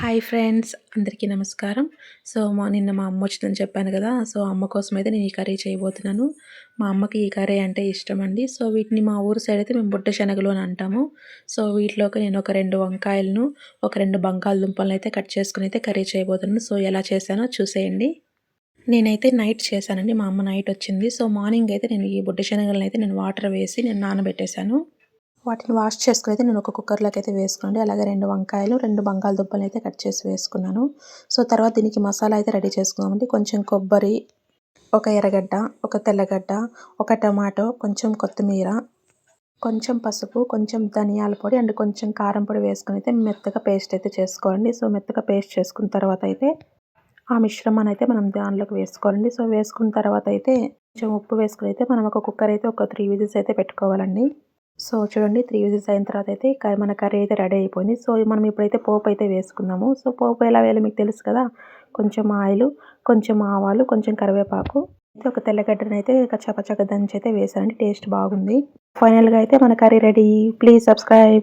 Hi friends, అందరికీ నమస్కారం. నిన్న మా అమ్మ వచ్చిందని చెప్పాను కదా! అమ్మ కోసమైతే నేను ఈ కర్రీ చేయబోతున్నాను. మా అమ్మకి ఈ కర్రీ అంటే ఇష్టమండి. వీటిని మా ఊరు సైడ్ అయితే మేము బుడ్డ శనగలు అని అంటాము. వీటిలోకి నేను ఒక 2 వంకాయలను, ఒక 2 బంగాళదుంపలను అయితే కట్ చేసుకొని అయితే కర్రీ చేయబోతున్నాను. ఎలా చేశానో చూసేయండి. నేనైతే నైట్ చేశానండి. మా అమ్మ నైట్ వచ్చింది. మార్నింగ్ అయితే నేను ఈ బుడ్డ శనగలను అయితే నేను వాటర్ వేసి నేను నానబెట్టేశాను. వాటిని వాష్ చేసుకొని అయితే నేను ఒక కుక్కర్‌లోకి అయితే వేసుకోండి. అలాగే 2 వంకాయలు, 2 బంగాళదుంపలు అయితే కట్ చేసి వేసుకున్నాను. తర్వాత దీనికి మసాలా అయితే రెడీ చేసుకుందామండి. కొంచెం కొబ్బరి, ఒక ఎర్రగడ్డ, ఒక తెల్లగడ్డ, ఒక టమాటో, కొంచెం కొత్తిమీర, కొంచెం పసుపు, కొంచెం ధనియాల పొడి అండ్ కొంచెం కారం పొడి వేసుకొని అయితే మెత్తగా పేస్ట్ అయితే చేసుకోండి. మెత్తగా పేస్ట్ చేసుకున్న తర్వాత అయితే ఆ మిశ్రమాన్ని అయితే మనం దానిలోకి వేసుకోవాలండి. వేసుకున్న తర్వాత అయితే కొంచెం ఉప్పు వేసుకొని అయితే మనం ఒక కుక్కర్ అయితే ఒక 3 విజిల్స్ అయితే పెట్టుకోవాలండి. చూడండి 3 విజిల్స్ అయిన తర్వాత అయితే మన కర్రీ అయితే రెడీ అయిపోయింది. మనం ఇప్పుడైతే పోపు అయితే వేసుకుందాము. పోపు ఎలా వేయాలో మీకు తెలుసు కదా! కొంచెం ఆయిలు, కొంచెం ఆవాలు, కొంచెం కరివేపాకు, అయితే ఒక తెల్లగడ్డనైతే కచ్చాపచ్చాగా దంచి అయితే వేసానండి. టేస్ట్ బాగుంది. ఫైనల్‌గా అయితే మన కర్రీ రెడీ. Please subscribe.